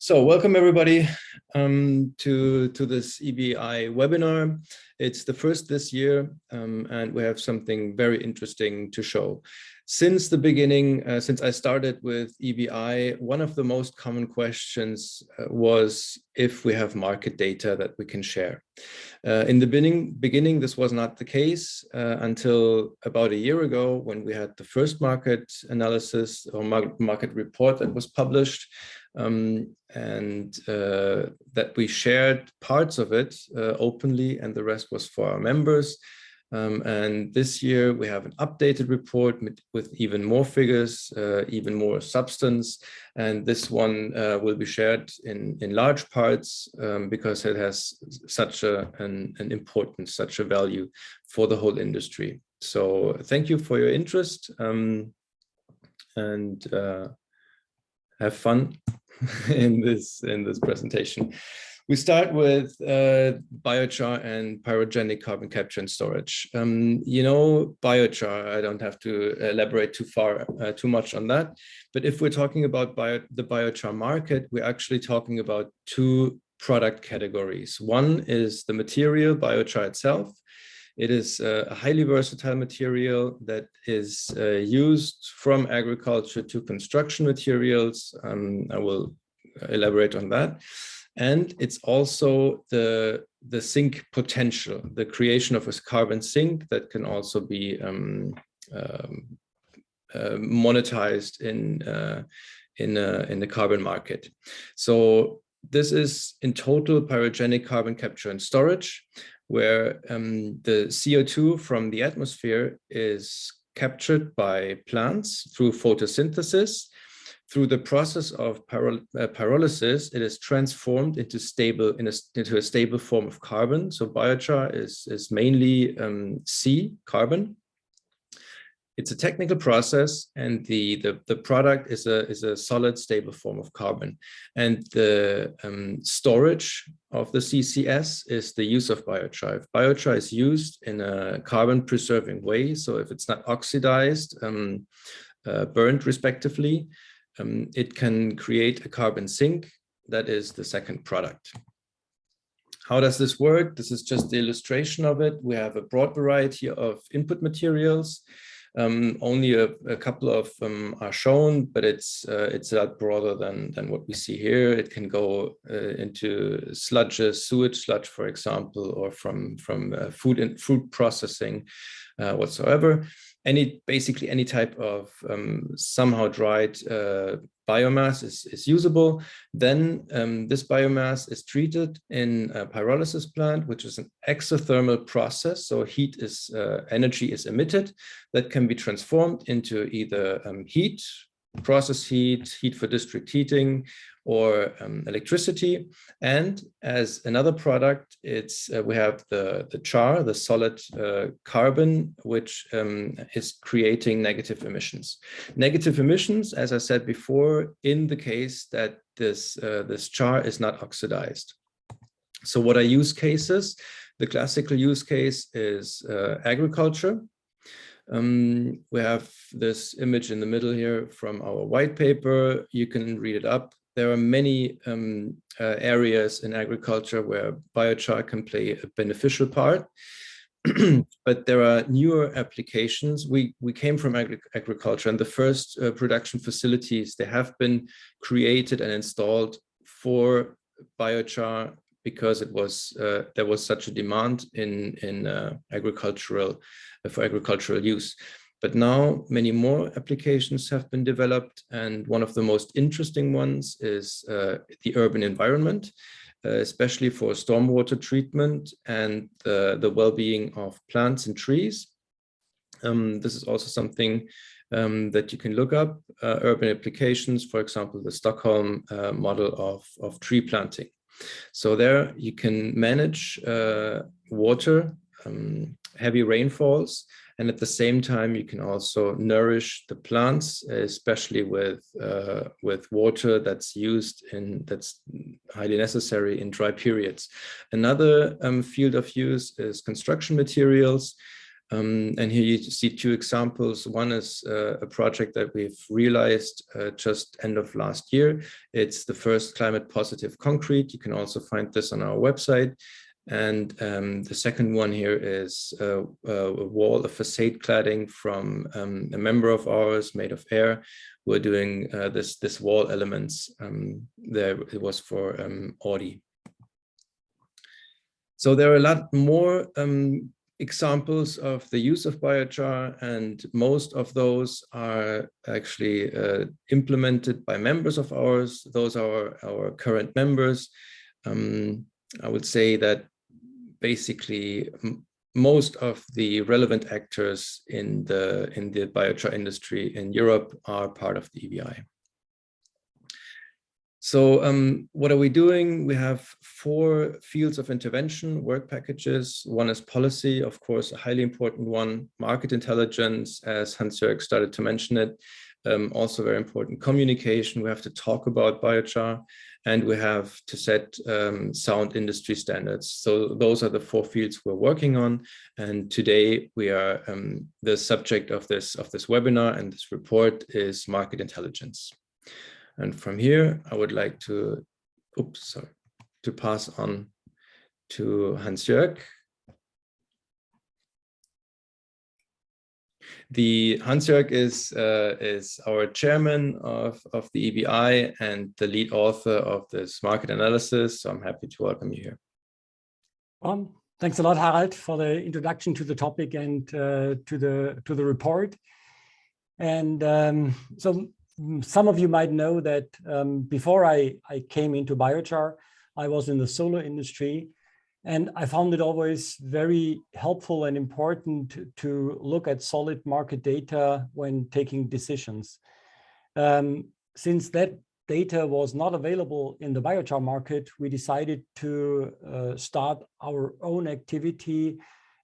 So welcome everybody to this EBI webinar. It's the first this year and we have something very interesting to show. Since the beginning, since I started with EBI, one of the most common questions was if we have market data that we can share. In the beginning, this was not the case until about a year ago when we had the first market analysis or market report that was published. That we shared parts of it openly and the rest was for our members. And this year we have an updated report with even more figures, even more substance. And this one will be shared in large parts because it has such an importance, such a value for the whole industry. So thank you for your interest and have fun in this presentation. We start with biochar and pyrogenic carbon capture and storage. You know, biochar, I don't have to elaborate too much on that. But if we're talking about the biochar market, we're actually talking about two product categories. One is the material, biochar itself. It is a highly versatile material that is used from agriculture to construction materials. I will elaborate on that. And it's also the sink potential, the creation of a carbon sink that can also be monetized in the carbon market. So this is in total pyrogenic carbon capture and storage, where the CO2 from the atmosphere is captured by plants through photosynthesis. Through the process of pyrolysis, it is transformed into a stable form of carbon. So biochar is mainly C, carbon. It's a technical process, and the product is a solid, stable form of carbon. And the storage of the CCS is the use of biochar. If biochar is used in a carbon-preserving way, so if it's not oxidized, burned respectively, it can create a carbon sink. That is the second product. How does this work? This is just the illustration of it. We have a broad variety of input materials. Only a couple of them are shown, but it's a lot broader than what we see here. It can go into sludges, sewage sludge, for example, or from food processing whatsoever. Basically any type of somehow dried biomass is usable. Then this biomass is treated in a pyrolysis plant, which is an exothermal process. So energy is emitted that can be transformed into either heat, process heat for district heating, or electricity. And as another product, we have the char, the solid carbon, which is creating negative emissions. Negative emissions, as I said before, in the case that this char is not oxidized. So what are use cases? The classical use case is agriculture. We have this image in the middle here from our white paper. You can read it up. There are many areas in agriculture where biochar can play a beneficial part, but there are newer applications. We came from agriculture, and the first production facilities, they have been created and installed for biochar because there was such a demand for agricultural use. But now many more applications have been developed, and one of the most interesting ones is the urban environment, especially for stormwater treatment and the well-being of plants and trees. This is also something that you can look up, urban applications, for example, the Stockholm model of tree planting. So there you can manage water, heavy rainfalls, and at the same time, you can also nourish the plants, especially with water that's highly necessary in dry periods. Another field of use is construction materials. And here you see two examples. One is a project that we've realized just end of last year. It's the first climate positive concrete. You can also find this on our website. And the second one here is a wall, a facade cladding from a member of ours made of air. We're doing this wall elements. There it was for Audi. So there are a lot more examples of the use of biochar, and most of those are actually implemented by members of ours. Those are our current members. I would say that basically most of the relevant actors in the biochar industry in Europe are part of the EBI. So what are we doing? We have 4 fields of intervention, work packages. One is policy, of course, a highly important one. Market intelligence, as Hans-Jörg started to mention it, also very important. Communication, we have to talk about biochar, and we have to set sound industry standards. So those are the 4 fields we're working on. And today we are, the subject of this webinar and this report is market intelligence. And from here, I would like to, to pass on to Hans-Jörg. Hans-Jörg is our chairman of the EBI and the lead author of this market analysis. So I'm happy to welcome you here. Thanks a lot, Harald, for the introduction to the topic and to the report. And so some of you might know that before I came into biochar, I was in the solar industry, and I found it always very helpful and important to look at solid market data when taking decisions. Since that data was not available in the biochar market, we decided to start our own activity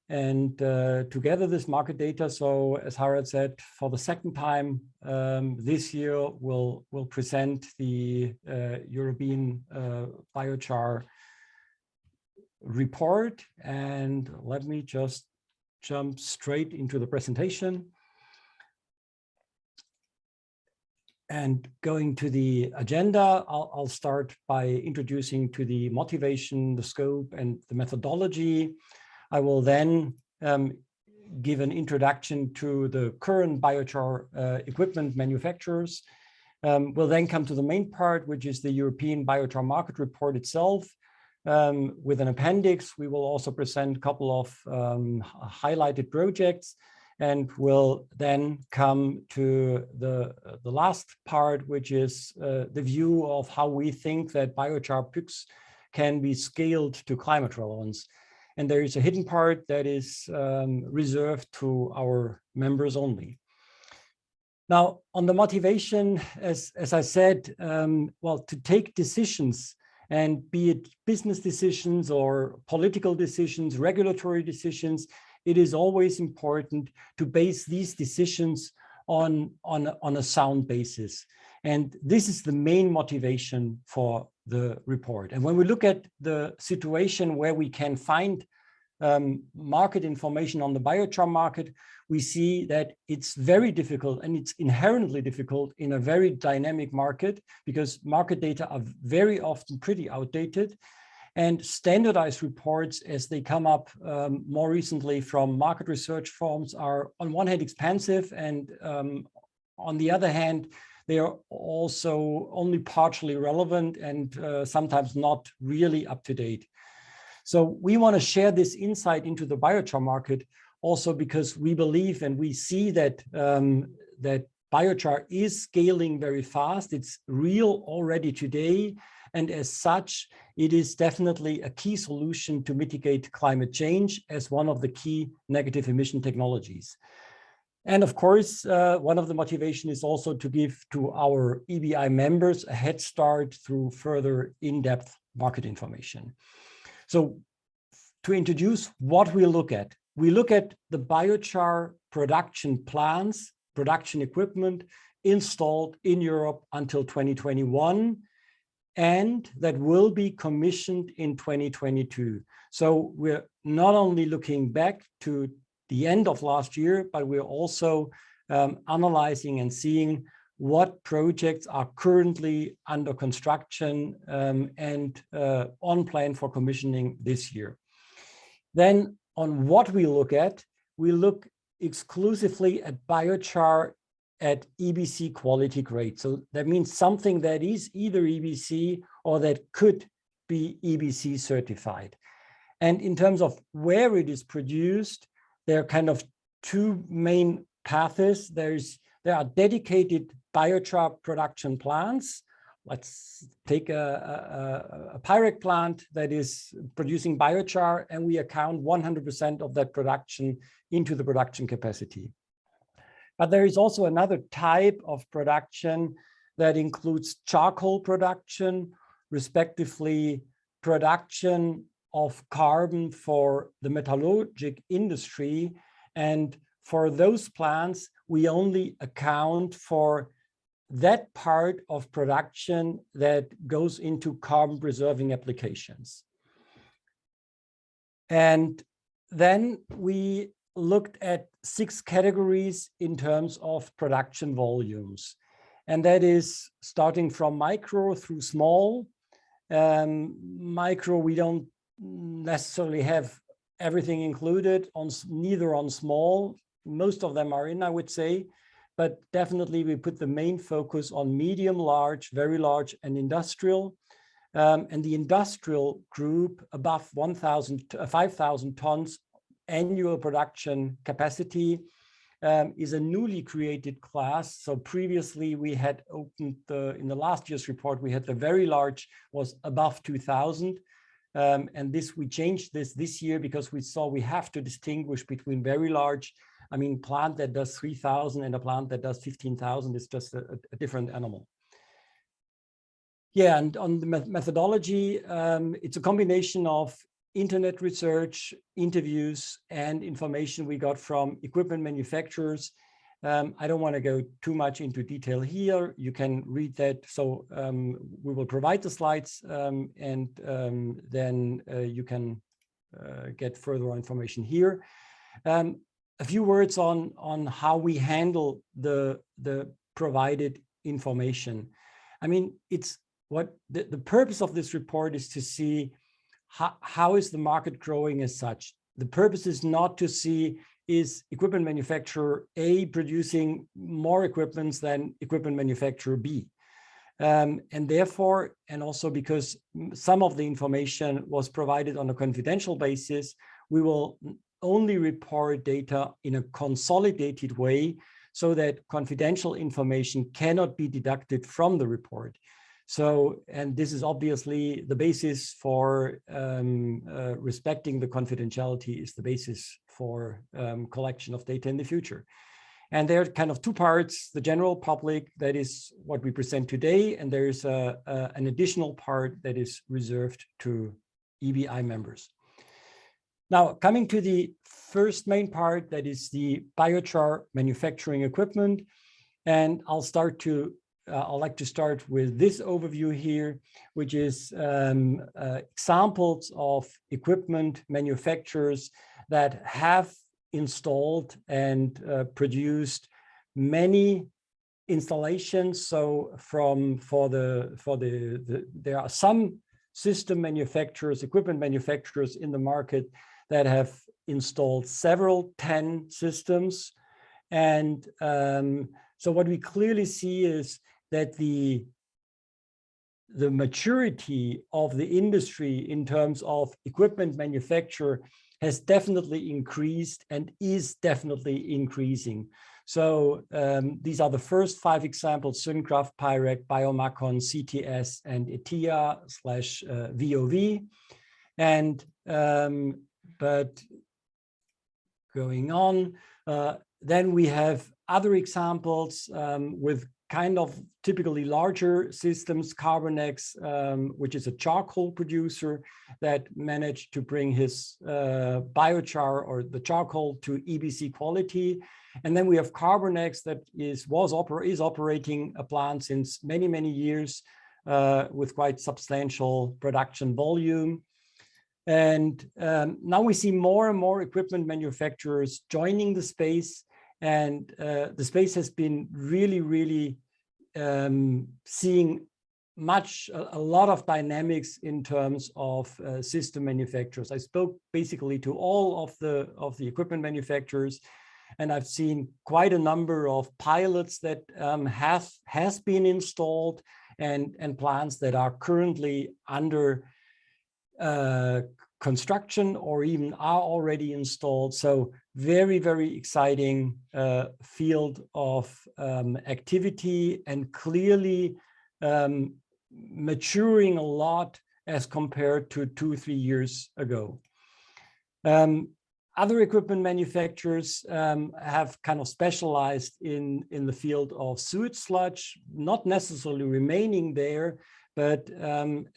and to gather this market data. So as Harald said, for the second time this year, we'll present the European Biochar report. And let me just jump straight into the presentation. And going to the agenda, I'll start by introducing to the motivation, the scope, and the methodology. I will then give an introduction to the current biochar equipment manufacturers. We'll then come to the main part, which is the European Biochar Market Report itself. With an appendix, we will also present a couple of highlighted projects, and we'll then come to the last part, which is the view of how we think that biochar PUCs can be scaled to climate relevance. And there is a hidden part that is reserved to our members only. Now, on the motivation, as I said, well, to take decisions, and be it business decisions or political decisions, regulatory decisions, it is always important to base these decisions on a sound basis. And this is the main motivation for the report. And when we look at the situation where we can find market information on the biochar market, we see that it's very difficult, and it's inherently difficult in a very dynamic market, because market data are very often pretty outdated. And standardized reports, as they come up more recently from market research firms, are on one hand expensive, and on the other hand, they are also only partially relevant and sometimes not really up to date. So we want to share this insight into the biochar market also because we believe and we see that that biochar is scaling very fast. It's real already today. And as such, it is definitely a key solution to mitigate climate change as one of the key negative emission technologies. And of course, one of the motivation is also to give to our EBI members a head start through further in-depth market information. So to introduce what we look at the biochar production plants, production equipment installed in Europe until 2021, and that will be commissioned in 2022. So we're not only looking back to the end of last year, but we're also analyzing and seeing what projects are currently under construction and on plan for commissioning this year. Then on what we look exclusively at biochar at EBC quality grade. So that means something that is either EBC or that could be EBC certified. And in terms of where it is produced, there are kind of two main paths. There are dedicated biochar production plants. Let's take a Pyrex plant that is producing biochar, and we account 100% of that production into the production capacity. But there is also another type of production that includes charcoal production, respectively production of carbon for the metallurgic industry. And for those plants, we only account for that part of production that goes into carbon preserving applications. And then we looked at 6 categories in terms of production volumes. And that is starting from micro through small. Micro, we don't necessarily have everything included, neither on small. Most of them are in, I would say. But definitely we put the main focus on medium, large, very large, and industrial. And the industrial group above 5,000 tons annual production capacity is a newly created class. So previously we had opened in the last year's report, we had the very large was above 2,000. And we changed this year because we saw we have to distinguish between very large, I mean, plant that does 3,000 and a plant that does 15,000 is just a different animal. Yeah, and on the methodology, it's a combination of internet research, interviews, and information we got from equipment manufacturers. I don't want to go too much into detail here. You can read that. So we will provide the slides and then you can get further information here. A few words on how we handle the provided information. I mean, it's what the purpose of this report is to see how is the market growing as such. The purpose is not to see is equipment manufacturer A producing more equipment than equipment manufacturer B. And therefore, and also because some of the information was provided on a confidential basis, we will only report data in a consolidated way so that confidential information cannot be deducted from the report. So, and this is obviously the basis for respecting the confidentiality is the basis for collection of data in the future. And there are kind of 2 parts, the general public, that is what we present today, and there's an additional part that is reserved to EBI members. Now, coming to the first main part, that is the biochar manufacturing equipment. And I'd like to start with this overview here, which is examples of equipment manufacturers that have installed and produced many installations. So there are some system manufacturers, equipment manufacturers in the market that have installed several 10 systems. And so what we clearly see is that the maturity of the industry in terms of equipment manufacture has definitely increased and is definitely increasing. So these are the first 5 examples: Synkraft, Pyrex, Biomacon, CTS, and ETIA/VOV. And but going on, then we have other examples with kind of typically larger systems. Carbonex, which is a charcoal producer that managed to bring his biochar or the charcoal to EBC quality. And then we have Carbonex that is operating a plant since many, many years with quite substantial production volume. And now we see more and more equipment manufacturers joining the space, and the space has been really seeing a lot of dynamics in terms of system manufacturers. I spoke basically to all of the equipment manufacturers, and I've seen quite a number of pilots that has been installed, and plants that are currently under construction or even are already installed. So very exciting field of activity, and clearly maturing a lot as compared to 2-3 years ago. Other equipment manufacturers have kind of specialized in the field of sewage sludge, not necessarily remaining there, but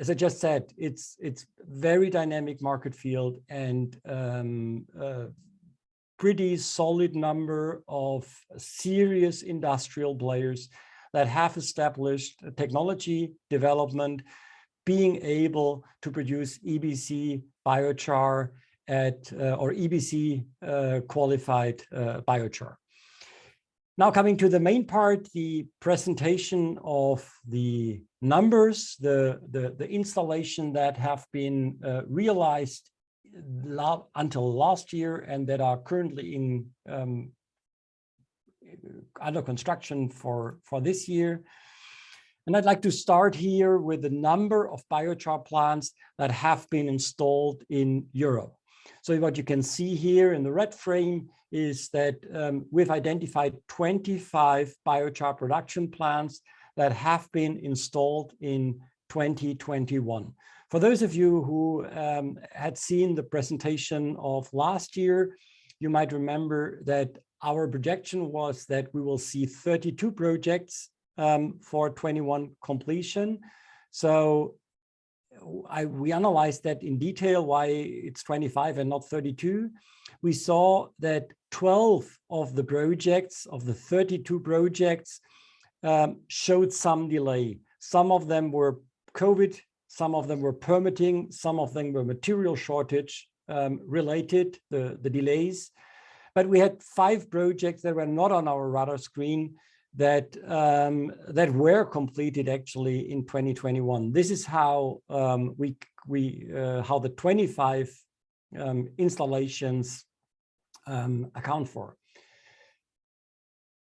as I just said, it's very dynamic market field, and pretty solid number of serious industrial players that have established technology development, being able to produce EBC biochar at or EBC qualified biochar. Now coming to the main part, the presentation of the numbers, the installation that have been realized until last year and that are currently in under construction for this year. And I'd like to start here with the number of biochar plants that have been installed in Europe. So what you can see here in the red frame is that we've identified 25 biochar production plants that have been installed in 2021. For those of you who had seen the presentation of last year, you might remember that our projection was that we will see 32 projects for 21 completion. So we analyzed that in detail, why it's 25 and not 32. We saw that 12 of the projects, of the 32 projects, showed some delay. Some of them were COVID, some of them were permitting, some of them were material shortage related, the delays. But we had 5 projects that were not on our radar screen that that were completed actually in 2021. This is how how the 25 installations account for.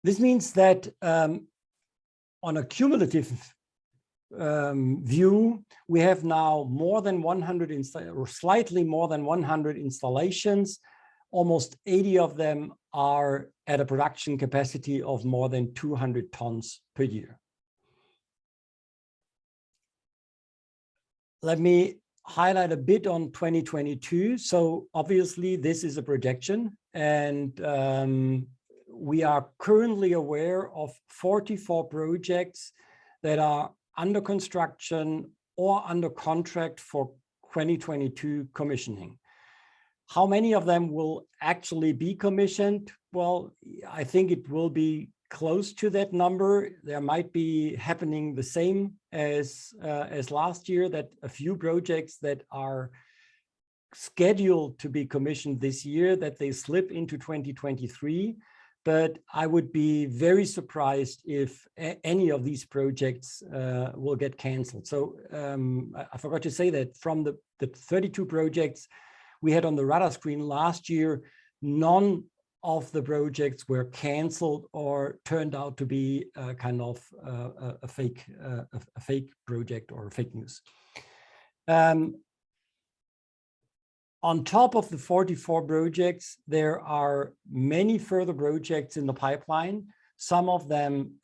This means that on a cumulative view, we have now more than 100 or slightly more than 100 installations. Almost 80 of them are at a production capacity of more than 200 tons per year. Let me highlight a bit on 2022. So obviously this is a projection, and we are currently aware of 44 projects that are under construction or under contract for 2022 commissioning. How many of them will actually be commissioned? Well, I think it will be close to that number. There might be happening the same as last year, that a few projects that are scheduled to be commissioned this year, that they slip into 2023. But I would be very surprised if any of these projects will get canceled. So I forgot to say that from the 32 projects we had on the radar screen last year, none of the projects were canceled or turned out to be kind of a fake project or fake news. On top of the 44 projects, there are many further projects in the pipeline, some of them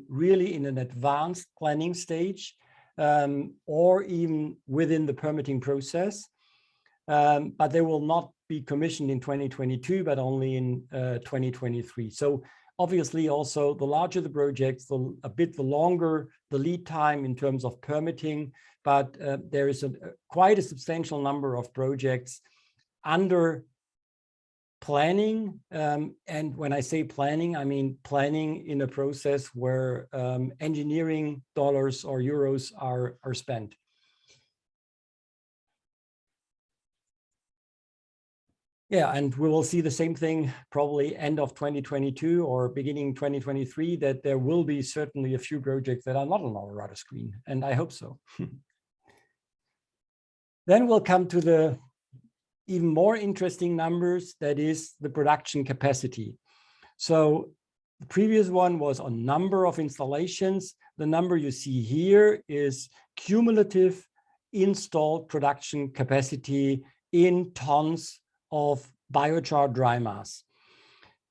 really in an advanced planning stage or even within the permitting process. But they will not be commissioned in 2022, but only in 2023. So obviously also the larger the projects, a bit the longer the lead time in terms of permitting, but there is quite a substantial number of projects under planning. And when I say planning, I mean planning in a process where engineering dollars or euros are spent. Yeah, and we will see the same thing probably end of 2022 or beginning 2023, that there will be certainly a few projects that are not on our radar screen, and I hope so. Then we'll come to the even more interesting numbers, that is the production capacity. So the previous one was on number of installations. The number you see here is cumulative installed production capacity in tons of biochar dry mass.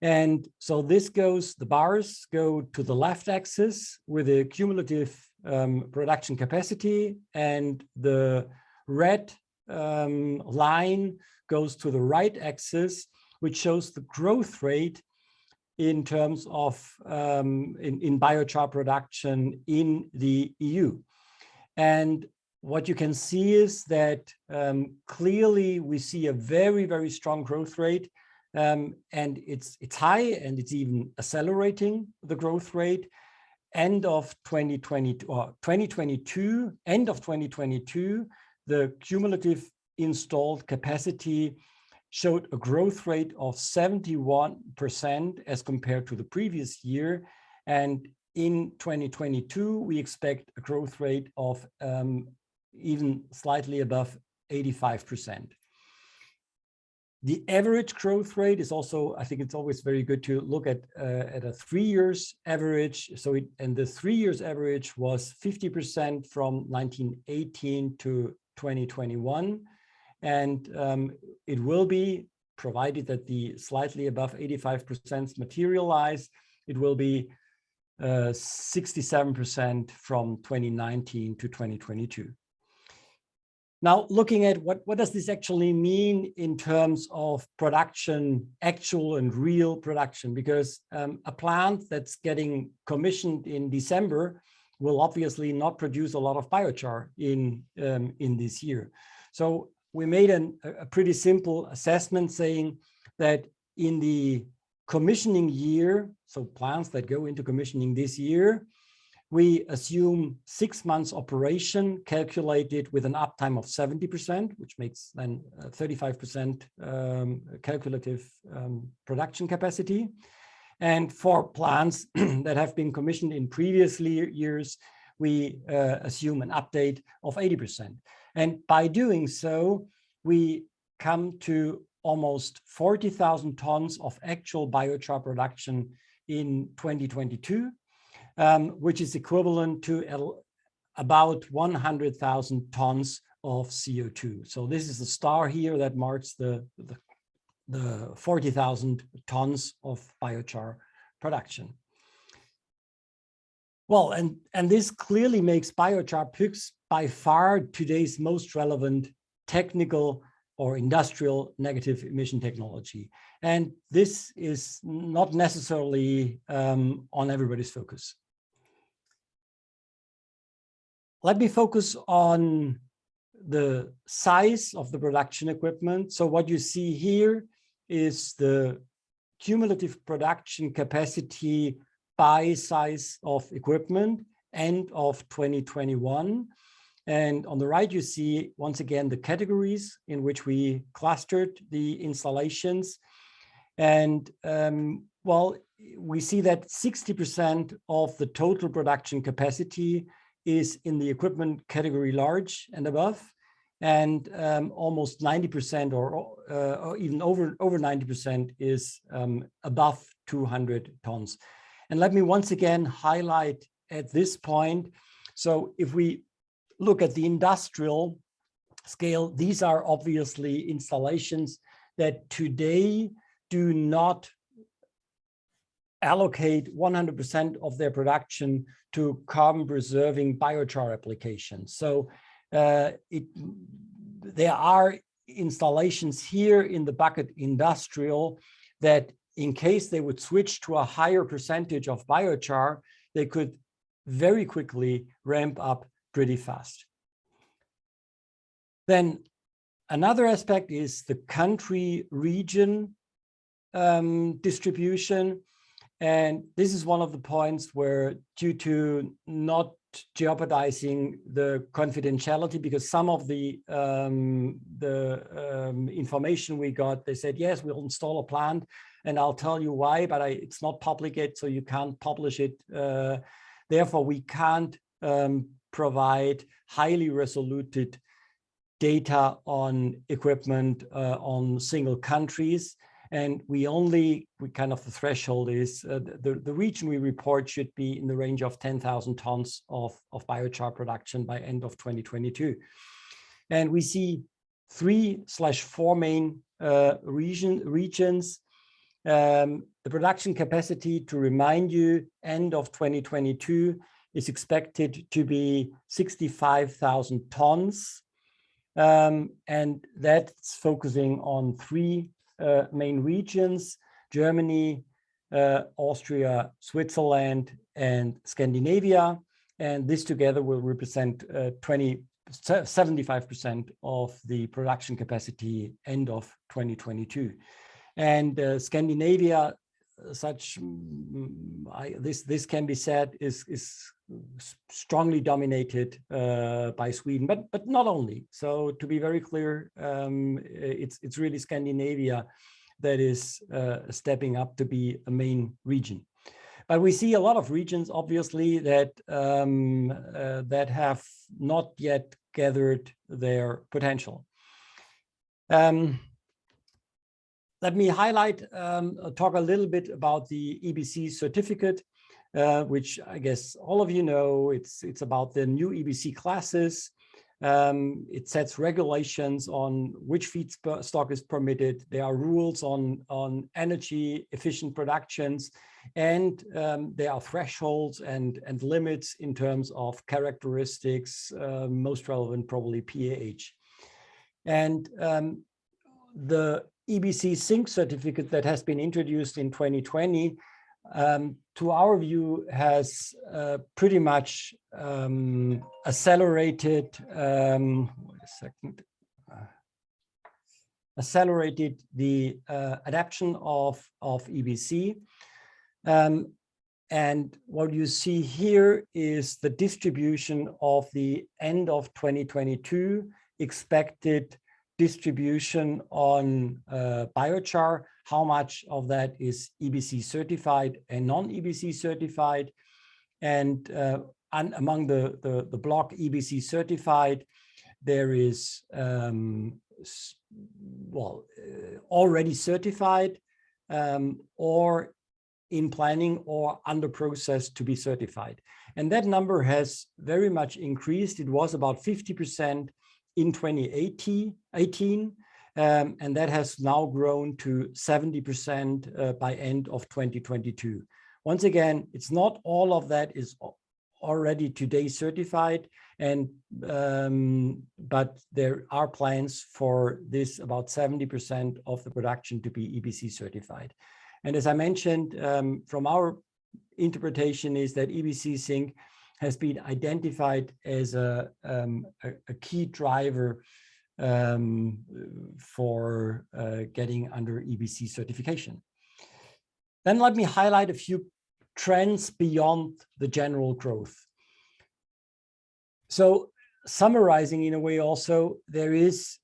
And so this goes, the bars go to the left axis with a cumulative production capacity, and the red line goes to the right axis, which shows the growth rate in terms of in biochar production in the EU. And what you can see is that clearly we see a very, very strong growth rate, and it's high, and it's even accelerating the growth rate. End of 2020 or 2022, end of 2022, the cumulative installed capacity showed a growth rate of 71% as compared to the previous year. And in 2022, we expect a growth rate of even slightly above 85%. The average growth rate is also, I think it's always very good to look at a 3 years average. So and the 3 years average was 50% from 1918 to 2021. And it will be, provided that the slightly above 85% materialize, it will be 67% from 2019 to 2022. Now, looking at what does this actually mean in terms of production, actual and real production, because a plant that's getting commissioned in December will obviously not produce a lot of biochar in this year. So we made a pretty simple assessment saying that in the commissioning year, so plants that go into commissioning this year, we assume 6 months operation calculated with an uptime of 70%, which makes then 35% calculative production capacity. And for plants that have been commissioned in previous years, we assume an update of 80%. And by doing so, we come to almost 40,000 tons of actual biochar production in 2022, which is equivalent to about 100,000 tons of CO2. So this is the star here that marks the 40,000 tons of biochar production. Well, and this clearly makes biochar PYX by far today's most relevant technical or industrial negative emission technology. And this is not necessarily on everybody's focus. Let me focus on the size of the production equipment. So what you see here is the cumulative production capacity by size of equipment, end of 2021. And on the right, you see, once again, the categories in which we clustered the installations. And well, we see that 60% of the total production capacity is in the equipment category large and above, and almost 90% or even over 90% is above 200 tons. And let me once again highlight at this point, so if we look at the industrial scale, these are obviously installations that today do not allocate 100% of their production to carbon preserving biochar applications. So there are installations here in the bucket industrial that in case they would switch to a higher percentage of biochar, they could very quickly ramp up pretty fast. Then another aspect is the country region distribution. And this is one of the points where, due to not jeopardizing the confidentiality, because some of the information we got, they said, yes, we'll install a plant, and I'll tell you why, but it's not public yet, so you can't publish it. Therefore, we can't provide highly resoluted data on equipment on single countries. And the threshold is the region we report should be in the range of 10,000 tons of biochar production by end of 2022. And we see 3/4 main regions. The production capacity, to remind you, end of 2022 is expected to be 65,000 tons. And that's focusing on 3 main regions: Germany, Austria, Switzerland, and Scandinavia. And this together will represent 75% of the production capacity end of 2022. And Scandinavia, this can be said, is strongly dominated by Sweden, but not only. So to be very clear, it's really Scandinavia that is stepping up to be a main region. But we see a lot of regions, obviously, that that have not yet gathered their potential. Let me talk a little bit about the EBC certificate, which I guess all of you know. It's about the new EBC classes. It sets regulations on which feedstock is permitted. There are rules on energy efficient productions, and there are thresholds and limits in terms of characteristics, most relevant probably pH. And the EBC Zinc certificate that has been introduced in 2020, to our view, has pretty much accelerated the adoption of EBC. And what you see here is the distribution of the end of 2022 expected distribution on biochar, how much of that is EBC certified and non-EBC certified. And among the block EBC certified, there is already certified or in planning or under process to be certified. And that number has very much increased. It was about 50% in 2018, and that has now grown to 70% by end of 2022. Once again, it's not all of that is already today certified, and but there are plans for this, about 70% of the production to be EBC certified. And as I mentioned, from our interpretation is that EBC Zinc has been identified as a key driver for getting under EBC certification. Then let me highlight a few trends beyond the general growth. So summarizing in a way also, there is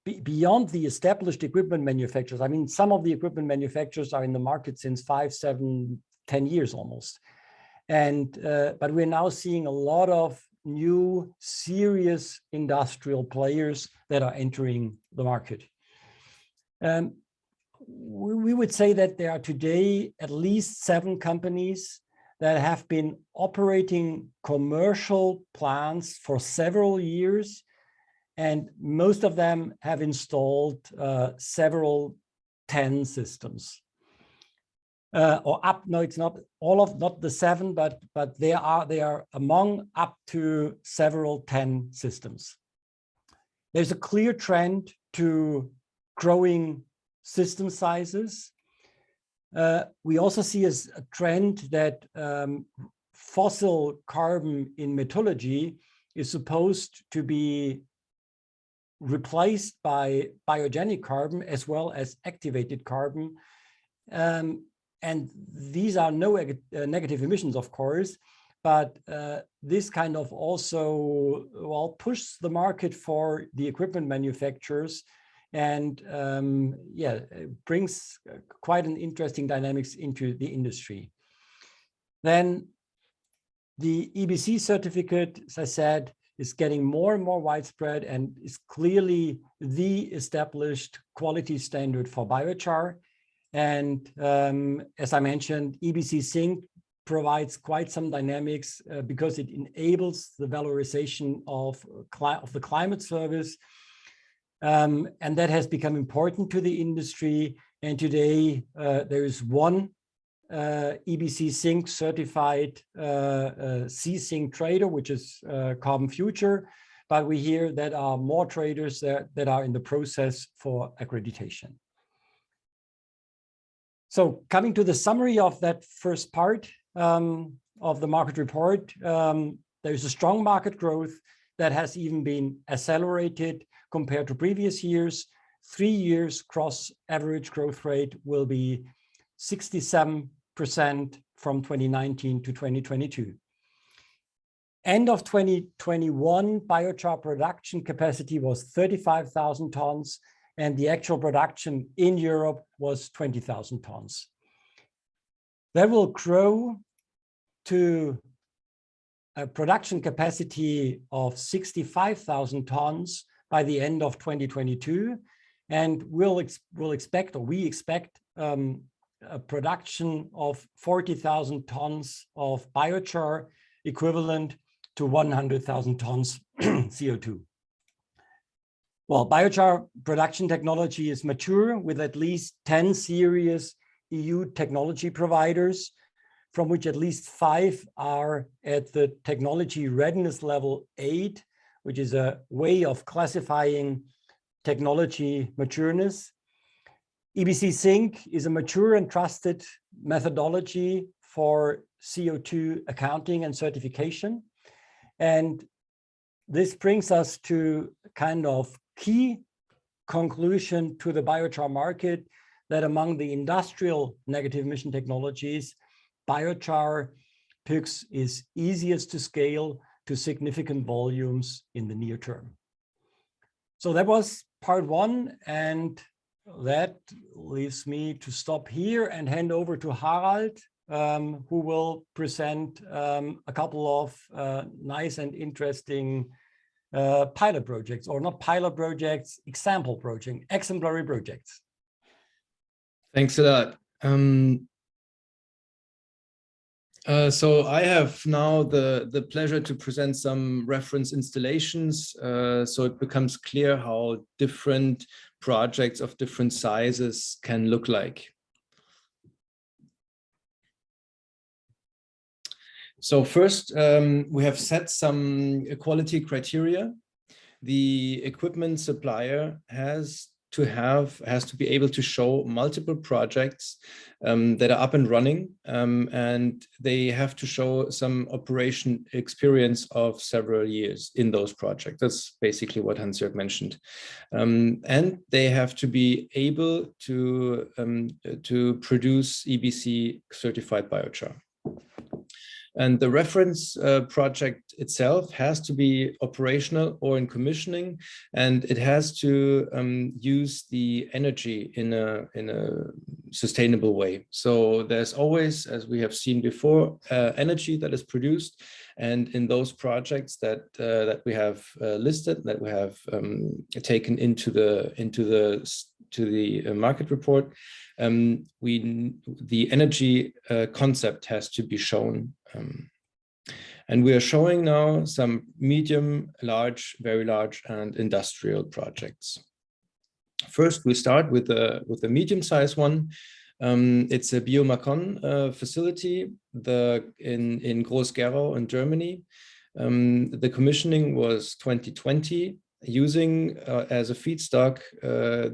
beyond the established equipment manufacturers. I mean, some of the equipment manufacturers are in the market since 5, 7, 10 years almost. And but we're now seeing a lot of new serious industrial players that are entering the market. We would say that there are today at least 7 companies that have been operating commercial plants for several years, and most of them have installed several 10 systems. No, it's not all of, not the 7, but they are among up to several 10 systems. There's a clear trend to growing system sizes. We also see as a trend that fossil carbon in metallurgy is supposed to be replaced by biogenic carbon as well as activated carbon. and these are no negative emissions, of course, but this kind of also, well, pushes the market for the equipment manufacturers, and yeah, it brings quite an interesting dynamics into the industry. Then the EBC certificate, as I said, is getting more and more widespread and is clearly the established quality standard for biochar. And as I mentioned, EBC Sync provides quite some dynamics because it enables the valorization of the climate service. And that has become important to the industry. And today there is one EBC Sync certified C-Sync trader, which is Carbon Future. But we hear that are more traders that are in the process for accreditation. So coming to the summary of that first part of the market report, there's a strong market growth that has even been accelerated compared to previous years. 3 years cross average growth rate will be 67% from 2019 to 2022. End of 2021, biochar production capacity was 35,000 tons, and the actual production in Europe was 20,000 tons. That will grow to a production capacity of 65,000 tons by the end of 2022, and we expect a production of 40,000 tons of biochar, equivalent to 100,000 tons CO2. Well, biochar production technology is mature with at least 10 serious EU technology providers, from which at least 5 are at the technology readiness level 8, which is a way of classifying technology matureness. EBC Sync is a mature and trusted methodology for CO2 accounting and certification. And this brings us to kind of key conclusion to the biochar market, that among the industrial negative emission technologies, biochar PYX is easiest to scale to significant volumes in the near term. So that was part 1, and that leaves me to stop here and hand over to Harald, who will present a couple of nice and interesting pilot projects, or not pilot projects, example projects, exemplary projects. Thanks a lot. So I have now the pleasure to present some reference installations, so it becomes clear how different projects of different sizes can look like. So first, we have set some quality criteria. The equipment supplier has to be able to show multiple projects that are up and running, and they have to show some operation experience of several years in those projects. That's basically what Hans-Jörg mentioned. And they have to be able to produce EBC certified biochar. And the reference project itself has to be operational or in commissioning, and it has to use the energy in a sustainable way. So there's always, as we have seen before, energy that is produced, and in those projects that we have listed, that we have taken into the market report, the energy concept has to be shown. And we are showing now some medium, large, very large, and industrial projects. First, we start with a medium-sized one. It's a Biomacon facility in Groß-Gerau in Germany. The commissioning was 2020. Using as a feedstock,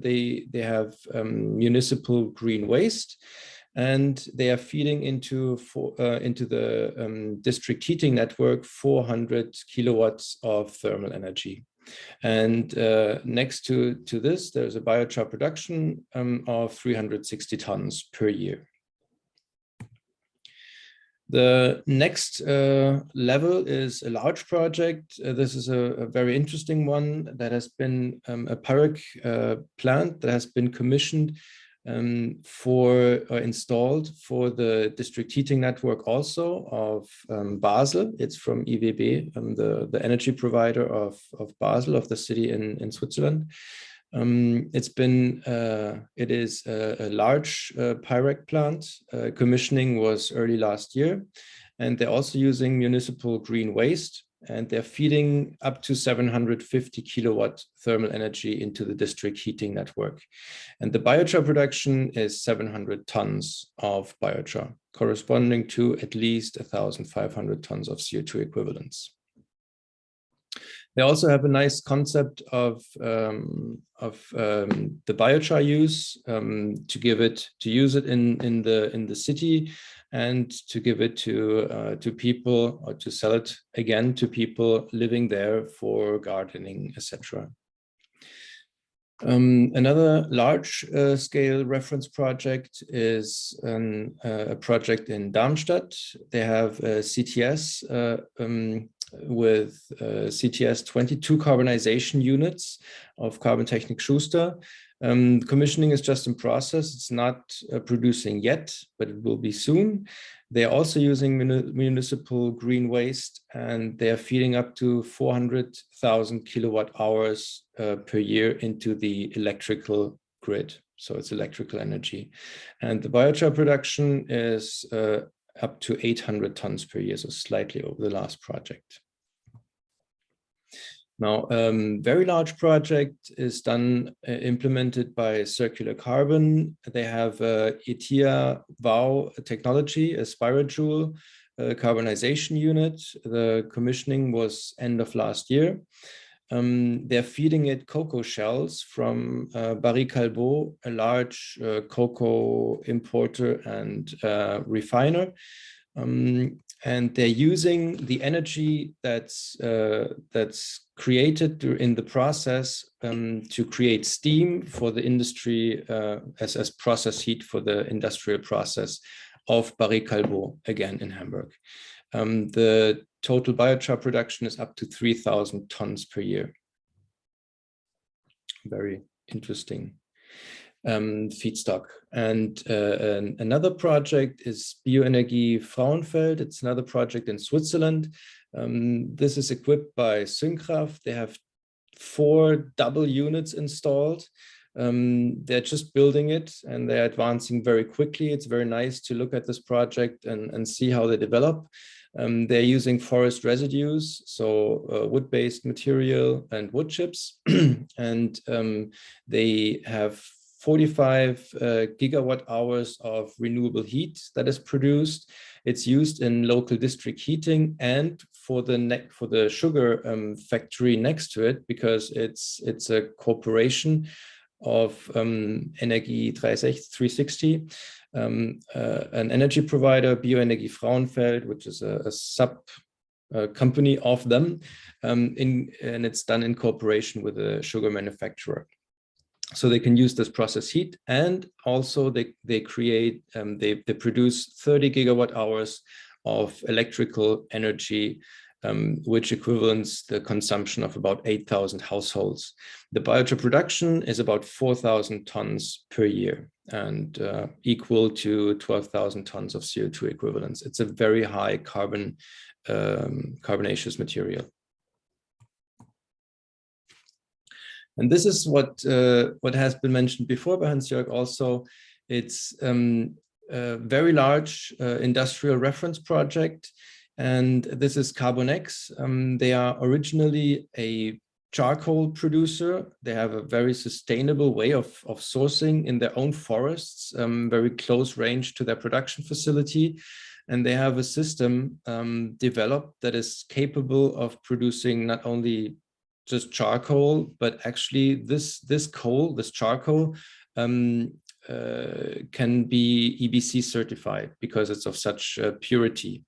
they have municipal green waste, and they are feeding into the district heating network 400 kilowatts of thermal energy. And next to this, there's a biochar production of 360 tons per year. The next level is a large project. This is a very interesting one that has been a Pyroc plant that has been commissioned installed for the district heating network also of Basel. It's from EWB, the energy provider of Basel, of the city in Switzerland. It is a large Pyroc plant. Commissioning was early last year, and they're also using municipal green waste, and they're feeding up to 750 kilowatt thermal energy into the district heating network. And the biochar production is 700 tons of biochar, corresponding to at least 1,500 tons of CO2 equivalents. They also have a nice concept of the biochar use, to use it in the city, and to give it to people, or to sell it again to people living there for gardening, etc. Another large scale reference project is a project in Darmstadt. They have a CTS with CTS 22 carbonization units of Carbon Technik Schuster. Commissioning is just in process. It's not producing yet, but it will be soon. They're also using municipal green waste, and they are feeding up to 400,000 kilowatt hours per year into the electrical grid. So it's electrical energy. And the biochar production is up to 800 tons per year, so slightly over the last project. Now, very large project is implemented by Circular Carbon. They have ETIA VOW technology, a Spirajoule carbonization unit. The commissioning was end of last year. They're feeding it cocoa shells from Barry Callebaut, a large cocoa importer and refiner. And they're using the energy that's created in the process to create steam for the industry as process heat for the industrial process of Barry Callebaut, again in Hamburg. The total biochar production is up to 3,000 tons per year. Very interesting feedstock. And another project is Bioenergie Frauenfeld. It's another project in Switzerland. This is equipped by Synkraft. They have 4 double units installed. They're just building it, and they're advancing very quickly. It's very nice to look at this project and see how they develop. They're using forest residues, so wood-based material and wood chips. And they have 45 gigawatt hours of renewable heat that is produced. It's used in local district heating and for the sugar factory next to it, because it's a corporation of Energie 360, an energy provider, Bioenergie Frauenfeld, which is a sub company of them, and it's done in cooperation with a sugar manufacturer. So they can use this process heat, and also they produce 30 gigawatt hours of electrical energy, which equivalents the consumption of about 8,000 households. The biochar production is about 4,000 tons per year, and equal to 12,000 tons of CO2 equivalents. It's a very high carbonaceous material. And this is what has been mentioned before by Hans-Jörg also. It's a very large industrial reference project, and this is Carbonex. They are originally a charcoal producer. They have a very sustainable way of sourcing in their own forests, very close range to their production facility. And they have a system developed that is capable of producing not only just charcoal, but actually this charcoal can be EBC certified because it's of such purity.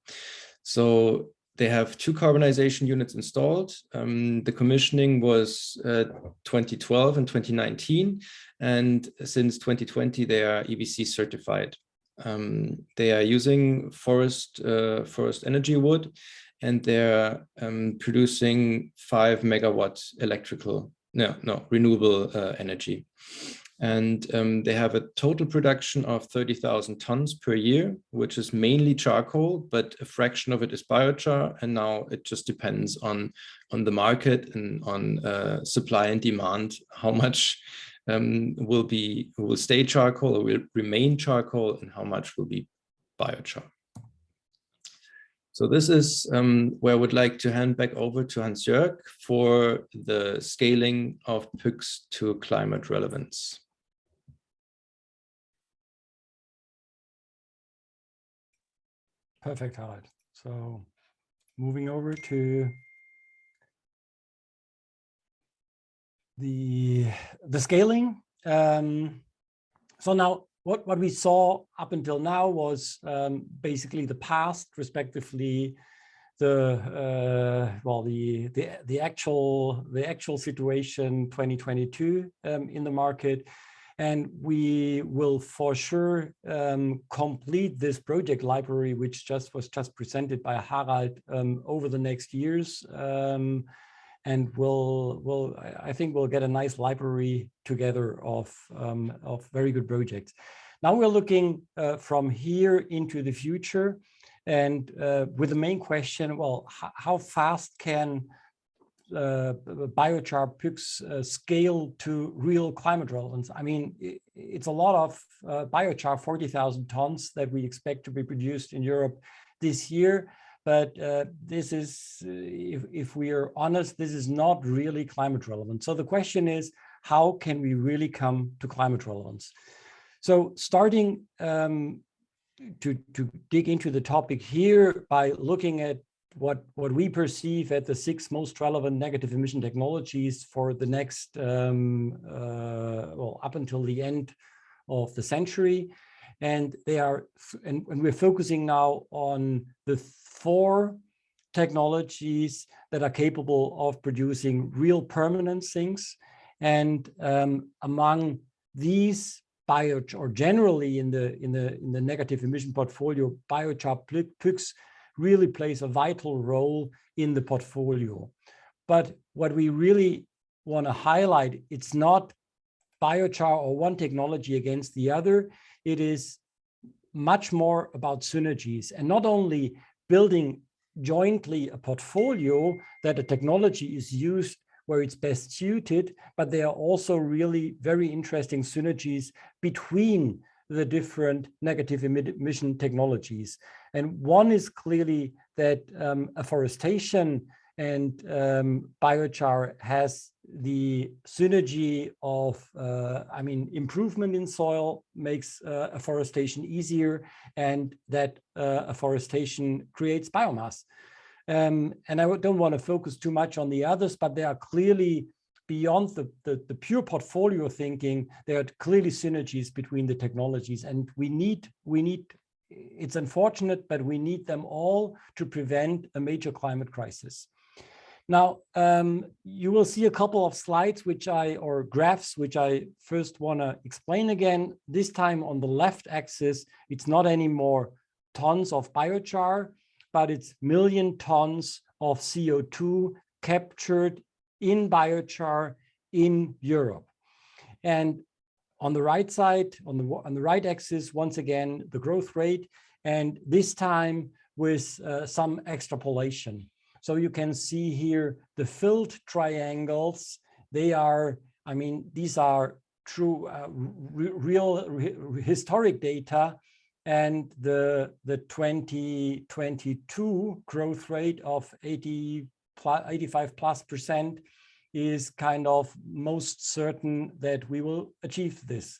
So they have 2 carbonization units installed. The commissioning was 2012 and 2019, and since 2020 they are EBC certified. They are using forest energy wood, and they're producing 5 megawatts renewable energy. And they have a total production of 30,000 tons per year, which is mainly charcoal, but a fraction of it is biochar. And now it just depends on the market and on supply and demand, how much will stay charcoal or will remain charcoal, and how much will be biochar. So this is where I would like to hand back over to Hans-Jörg for the scaling of PYX to climate relevance. Perfect, Harald. So moving over to the scaling. So now what we saw up until now was basically the past, respectively the actual situation 2022 in the market. And we will for sure complete this project library, which was just presented by Harald over the next years. And I think we'll get a nice library together of very good projects. Now we're looking from here into the future, and with the main question, well, how fast can biochar PYX scale to real climate relevance? I mean, it's a lot of biochar, 40,000 tons that we expect to be produced in Europe this year. But this is, if we are honest, this is not really climate relevant. So the question is, how can we really come to climate relevance? So starting to dig into the topic here by looking at what we perceive at the 6 most relevant negative emission technologies for the next, up until the end of the century. And they are, and we're focusing now on the 4 technologies that are capable of producing real permanent sinks. And among these biochar, or generally in the negative emission portfolio, biochar PYX really plays a vital role in the portfolio. But what we really want to highlight, it's not biochar or one technology against the other. It is much more about synergies, and not only building jointly a portfolio that a technology is used where it's best suited, but there are also really very interesting synergies between the different negative emission technologies. And one is clearly that afforestation and biochar has the synergy of, improvement in soil makes afforestation easier, and that afforestation creates biomass. And I don't want to focus too much on the others, but they are clearly beyond the pure portfolio thinking. There are clearly synergies between the technologies, and we need, it's unfortunate, but we need them all to prevent a major climate crisis. Now, you will see a couple of slides or graphs, which I first want to explain again. This time on the left axis, it's not anymore tons of biochar, but it's million tons of CO2 captured in biochar in Europe. And on the right side, on the right axis, once again, the growth rate, and this time with some extrapolation. So you can see here the filled triangles. They are, these are true, real historic data. And the 2022 growth rate of 85+% is kind of most certain that we will achieve this.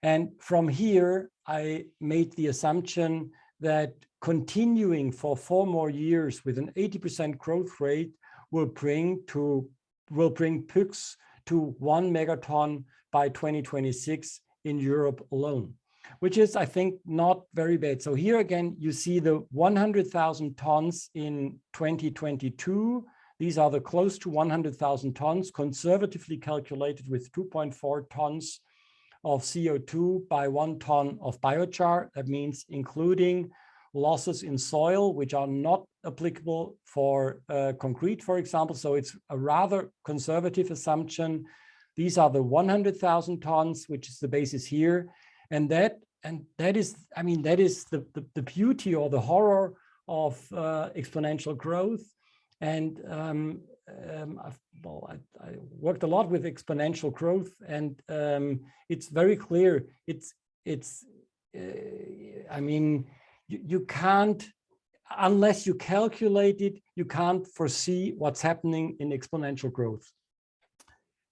And from here, I made the assumption that continuing for 4 more years with an 80% growth rate will bring PYX to 1 megaton by 2026 in Europe alone, which is, I think, not very bad. So here again, you see the 100,000 tons in 2022. These are the close to 100,000 tons, conservatively calculated with 2.4 tons of CO2 by 1 ton of biochar. That means including losses in soil, which are not applicable for concrete, for example. So it's a rather conservative assumption. These are the 100,000 tons, which is the basis here. And that is, I mean, that is the beauty or the horror of exponential growth. And I worked a lot with exponential growth, and it's very clear. I mean, you can't, unless you calculate it, you can't foresee what's happening in exponential growth.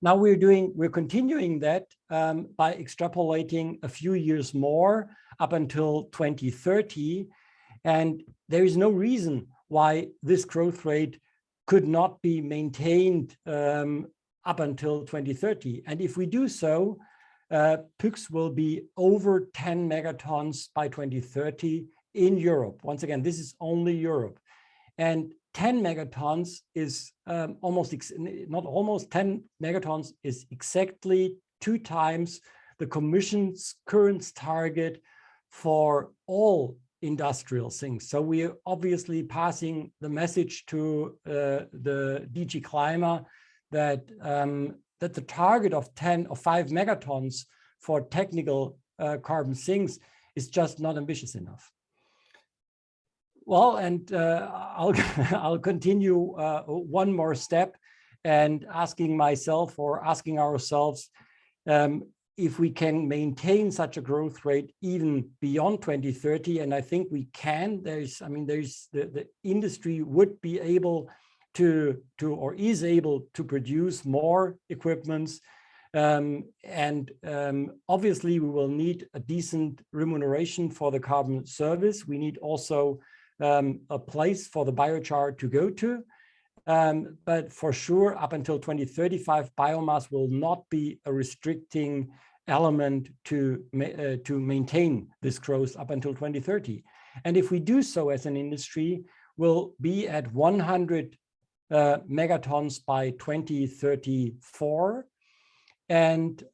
Now we're continuing that by extrapolating a few years more up until 2030. And there is no reason why this growth rate could not be maintained up until 2030. And if we do so, PYX will be over 10 megatons by 2030 in Europe. Once again, this is only Europe. And 10 megatons is 10 megatons is exactly 2 times the Commission's current target for all industrial things. So we are obviously passing the message to the DG Climate that that the target of 5 megatons for technical carbon sinks is just not ambitious enough. Well, and I'll continue one more step and asking myself or asking ourselves if we can maintain such a growth rate even beyond 2030, and I think we can. The industry would be able to or is able to produce more equipments, and obviously we will need a decent remuneration for the carbon service. We need also a place for the biochar to go to. But for sure, up until 2035, biomass will not be a restricting element to maintain this growth up until 2030. And if we do so as an industry, we'll be at 100 megatons by 2034. And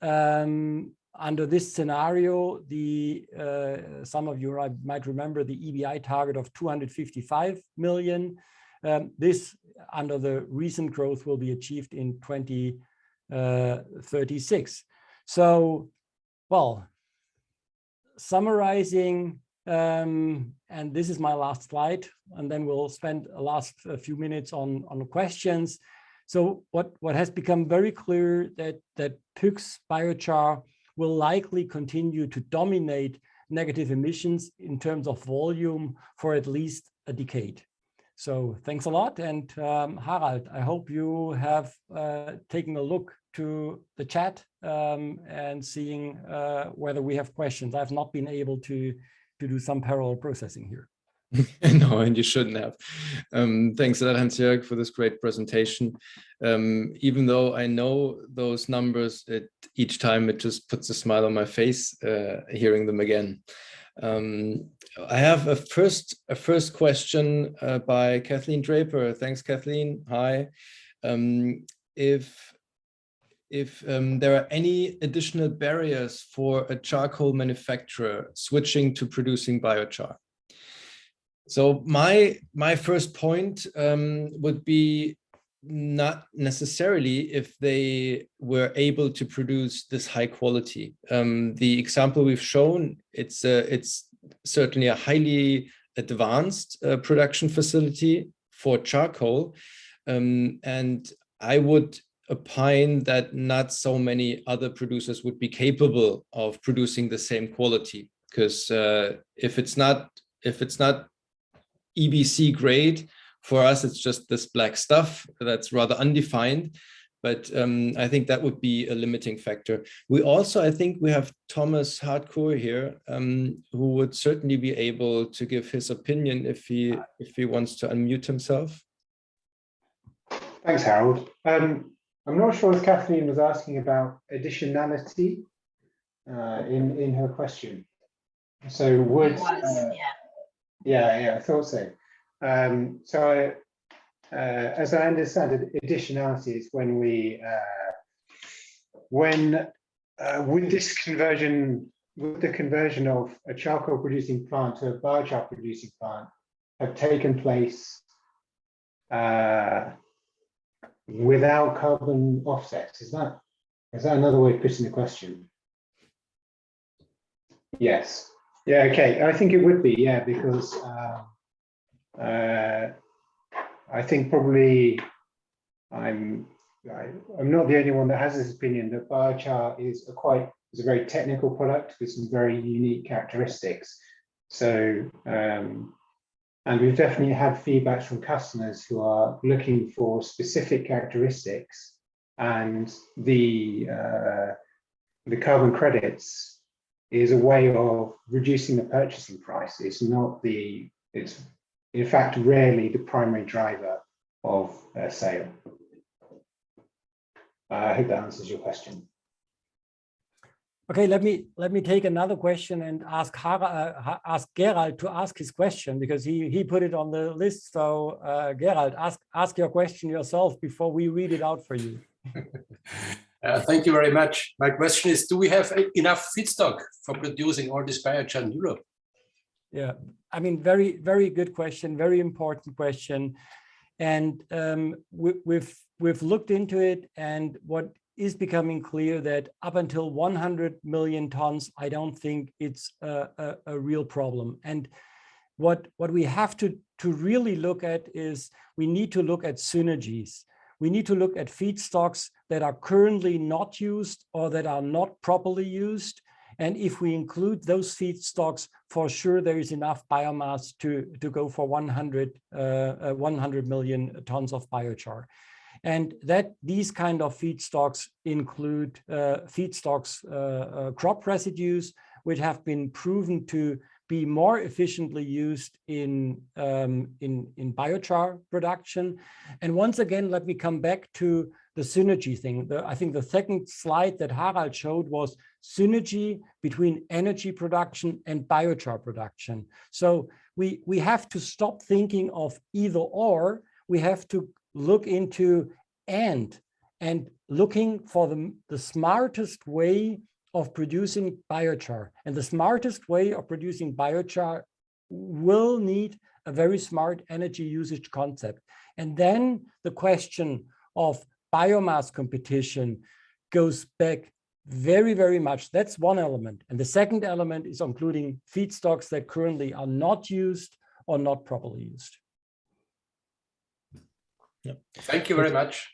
under this scenario, some of you might remember the EBI target of 255 million. This, under the recent growth, will be achieved in 2036. So, well, summarizing, and this is my last slide, and then we'll spend the last few minutes on questions. So what has become very clear that PYX biochar will likely continue to dominate negative emissions in terms of volume for at least a decade. So thanks a lot. And Harald, I hope you have taken a look to the chat and seeing whether we have questions. I've not been able to do some parallel processing here. No, and you shouldn't have. Thanks a lot, Hans-Jörg, for this great presentation. Even though I know those numbers, each time it just puts a smile on my face hearing them again. I have a first question by Kathleen Draper. Thanks, Kathleen. Hi. If there are any additional barriers for a charcoal manufacturer switching to producing biochar. So my first point would be not necessarily if they were able to produce this high quality. The example we've shown, it's certainly a highly advanced production facility for charcoal, and I would opine that not so many other producers would be capable of producing the same quality, because if it's not EBC grade, for us it's just this black stuff that's rather undefined, but I think that would be a limiting factor. We also, I think we have Thomas Hardcore here, who would certainly be able to give his opinion if he wants to unmute himself. Thanks, Harold. I'm not sure if Kathleen was asking about additionality in her question. So would yeah, I thought so. As I understand it, additionality is when Would the conversion of a charcoal producing plant to a biochar producing plant have taken place without carbon offsets? Is that another way of putting the question? Yes. Yeah. Okay. I think it would be. Yeah, because I think probably I'm not the only one that has this opinion that biochar is a very technical product with some very unique characteristics. So, and we've definitely had feedback from customers who are looking for specific characteristics, and the carbon credits is a way of reducing the purchasing price. It's in fact rarely the primary driver of sale. I hope that answers your question. Okay, let me take another question and ask Gerald to ask his question, because he put it on the list. So Gerald, ask your question yourself before we read it out for you. Thank you very much. My question is, do we have enough feedstock for producing all this biochar in Europe? Yeah, I mean, very, very good question, very important question. And we've looked into it, and what is becoming clear that up until 100 million tons, I don't think it's a real problem. And what we have to really look at is we need to look at synergies. We need to look at feedstocks that are currently not used or that are not properly used. And if we include those feedstocks, for sure there is enough biomass to go for 100 million tons of biochar. And that these kind of feedstocks include crop residues, which have been proven to be more efficiently used in biochar production. And once again, let me come back to the synergy thing. I think the second slide that Harald showed was synergy between energy production and biochar production. So we have to stop thinking of either or. We have to look into and looking for the smartest way of producing biochar. And the smartest way of producing biochar will need a very smart energy usage concept. And then the question of biomass competition goes back very, very much. That's one element. And the second element is including feedstocks that currently are not used or not properly used. Yeah. Thank you very much.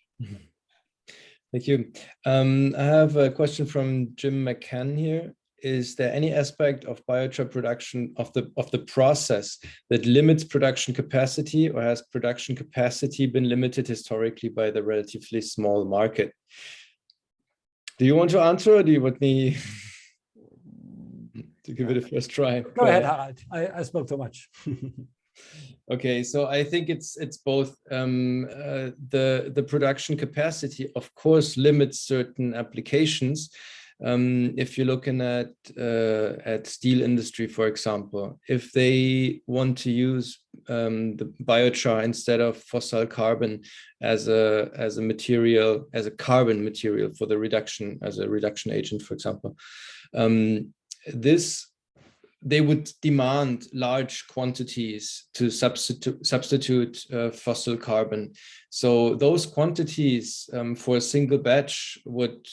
Thank you. I have a question from Jim McCann here. Is there any aspect of biochar production of the process that limits production capacity, or has production capacity been limited historically by the relatively small market? Do you want to answer, or do you want me to give it a first try? Go ahead, Harald. I spoke too much. Okay, so I think it's both. The production capacity, of course, limits certain applications. If you're looking at steel industry, for example, if they want to use the biochar instead of fossil carbon as a material, as a carbon material for the reduction, as a reduction agent, for example, they would demand large quantities to substitute fossil carbon. So those quantities for a single batch would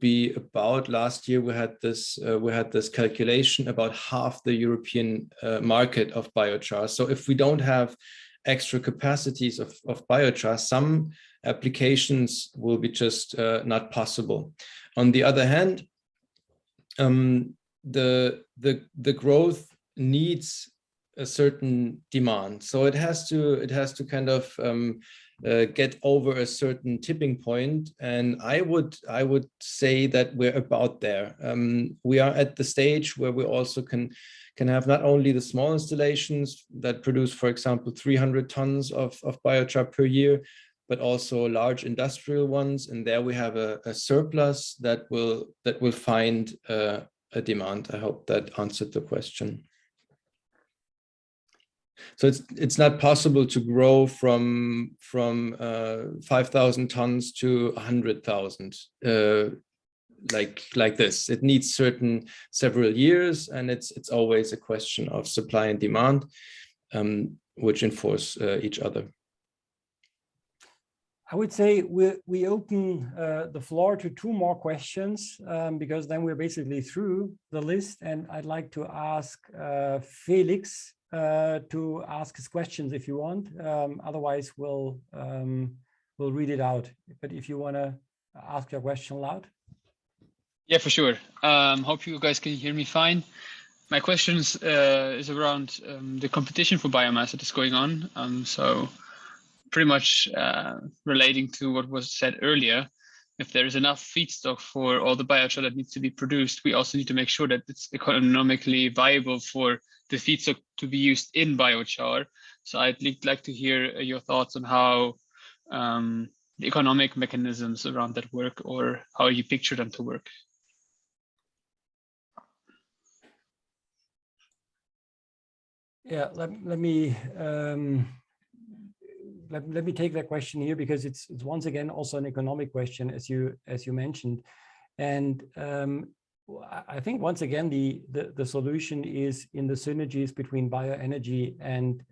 be about, last year we had this calculation, about half the European market of biochar. So if we don't have extra capacities of biochar, some applications will be just not possible. On the other hand, the growth needs a certain demand, so it has to kind of get over a certain tipping point, and I would say that we're about there. We are at the stage where we also can have not only the small installations that produce, for example, 300 tons of biochar per year, but also large industrial ones, and there we have a surplus that will find a demand. I hope that answered the question. So it's not possible to grow from 5,000 tons to 100,000. like this. It needs several years, and it's always a question of supply and demand, which enforce each other. I would say we open the floor to 2 more questions, because then we're basically through the list, and I'd like to ask Felix to ask his questions if you want. Otherwise, we'll read it out. But if you want to ask your question loud. Yeah, for sure. Hope you guys can hear me fine. My question is around the competition for biomass that is going on. So pretty much relating to what was said earlier, if there is enough feedstock for all the biochar that needs to be produced, we also need to make sure that it's economically viable for the feedstock to be used in biochar. So I'd like to hear your thoughts on how the economic mechanisms around that work, or how you picture them to work. Yeah, let me take that question here, because it's once again also an economic question, as you mentioned, and I think once again the solution is in the synergies between bioenergy and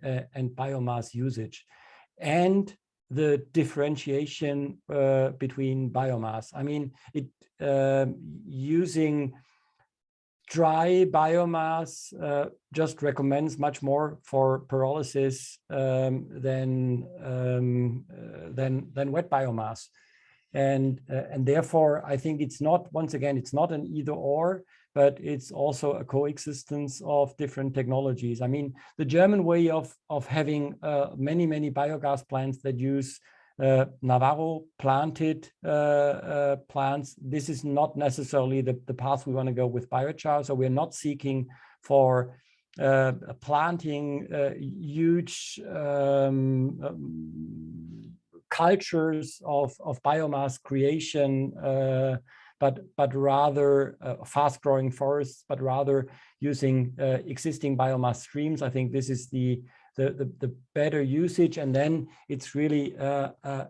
biomass usage, and the differentiation between biomass. I mean, using dry biomass just recommends much more for pyrolysis than wet biomass, and therefore I think it's not, once again, it's not an either or, but it's also a coexistence of different technologies. I mean, the German way of having many biogas plants that use Navarro planted plants, this is not necessarily the path we want to go with biochar. So we're not seeking for planting huge cultures of biomass creation, but rather fast-growing forests, but rather using existing biomass streams. I think this is the better usage. And then it's really, I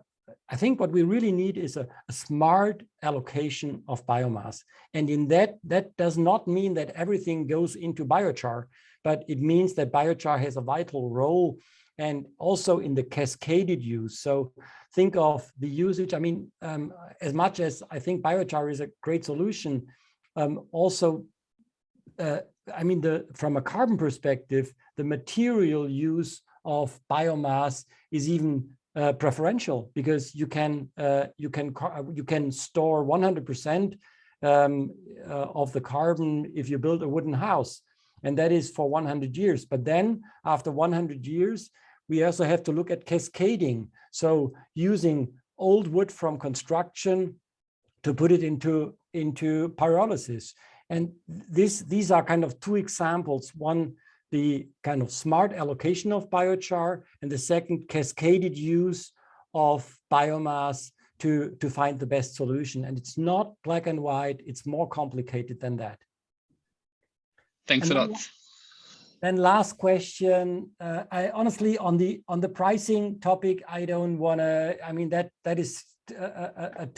think what we really need is a smart allocation of biomass. And in that does not mean that everything goes into biochar, but it means that biochar has a vital role, and also in the cascaded use. So think of the usage. I mean, as much as I think biochar is a great solution, also, I mean, from a carbon perspective, the material use of biomass is even preferential, because you can store 100% of the carbon if you build a wooden house, and that is for 100 years. But then after 100 years, we also have to look at cascading. So using old wood from construction to put it into pyrolysis. And these are kind of 2 examples. One, the kind of smart allocation of biochar, and the second, cascaded use of biomass to find the best solution. And it's not black and white, it's more complicated than that. Thanks a lot. Then last question. I honestly, on the pricing topic, I don't want to, I mean, that is that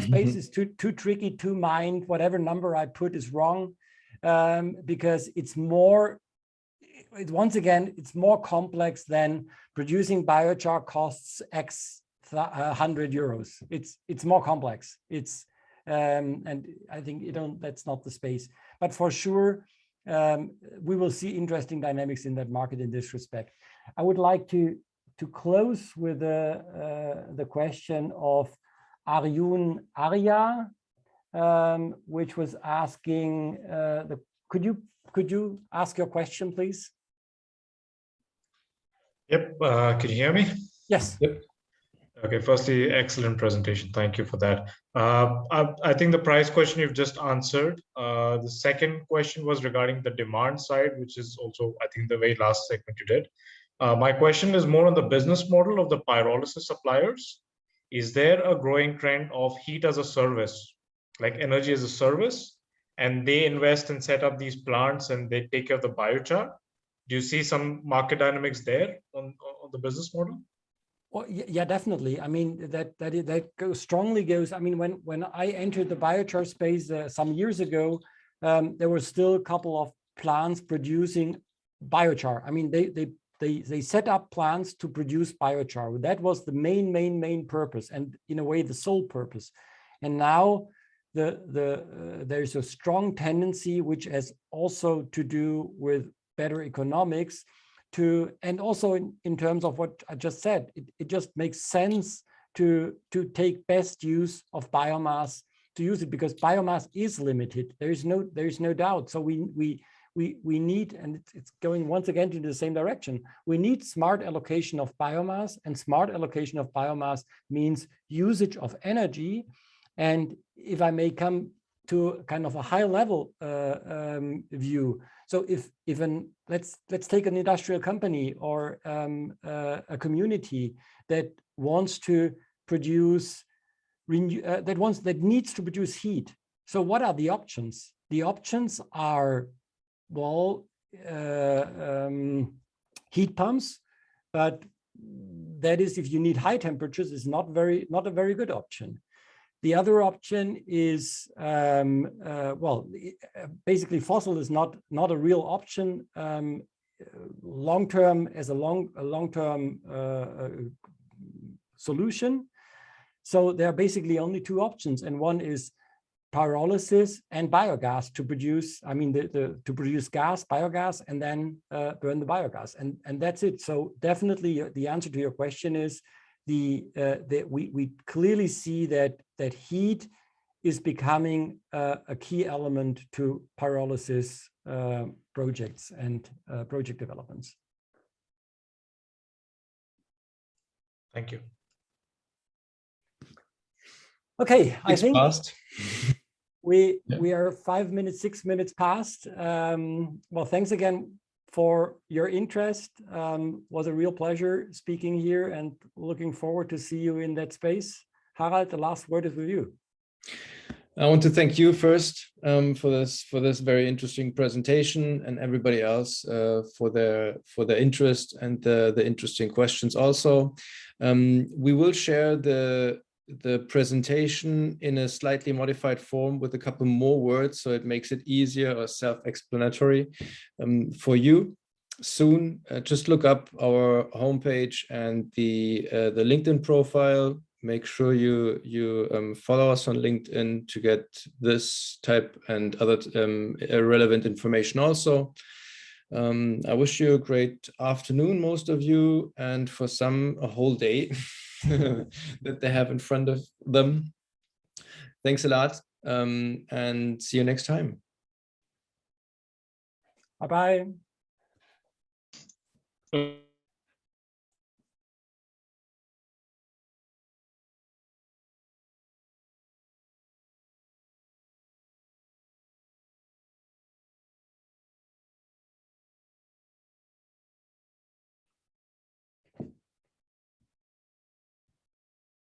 space is too tricky to mind. Whatever number I put is wrong, because it's more, once again, it's more complex than producing biochar costs X 100 euros. It's more complex. It's and I think that's not the space. But for sure, we will see interesting dynamics in that market in this respect. I would like to close with the question of Aryun Arya, which was asking, could you ask your question, please? Yep. Can you hear me? Yes. Yep. Okay. Firstly, excellent presentation. Thank you for that. I think the price question you've just answered. The second question was regarding the demand side, which is also, I think, the very last segment you did. My question is more on the business model of the pyrolysis suppliers. Is there a growing trend of heat as a service, like energy as a service, and they invest and set up these plants and they take care of the biochar? Do you see some market dynamics there on the business model? Oh, yeah, definitely. I mean, that strongly goes. I mean, when I entered the biochar space some years ago, there were still a couple of plants producing biochar. I mean, they set up plants to produce biochar. That was the main purpose, and in a way the sole purpose. And now there's a strong tendency, which has also to do with better economics, and also in terms of what I just said, it just makes sense to take best use of biomass, to use it, because biomass is limited. There is no doubt. So we need, and it's going once again into the same direction. We need smart allocation of biomass, and smart allocation of biomass means usage of energy. And if I may come to kind of a high level view, so if let's take an industrial company or a community that wants to produce that needs to produce heat. So what are the options? The options are, well, heat pumps, but that is, if you need high temperatures, is not a very good option. The other option is, well, basically fossil is not a real option long-term, as a long-term solution. So there are basically only two options, and one is pyrolysis and biogas to produce, I mean, to produce gas, biogas, and then burn the biogas, and that's it. So definitely the answer to your question is we clearly see that heat is becoming a key element to pyrolysis projects and project developments. Thank you. Okay, I It's think fast. we are 5 minutes, 6 minutes past. Well, thanks again for your interest. Was a real pleasure speaking here, and looking forward to see you in that space. Harald, the last word is with you. I want to thank you first for this very interesting presentation, and everybody else for their interest and the interesting questions also. We will share the presentation in a slightly modified form with a couple more words, so it makes it easier or self-explanatory for you soon. Just look up our homepage and the LinkedIn profile. Make sure you follow us on LinkedIn to get this type and other relevant information also. I wish you a great afternoon, most of you, and for some, a whole day that they have in front of them. Thanks a lot, and see you next time. Bye-bye.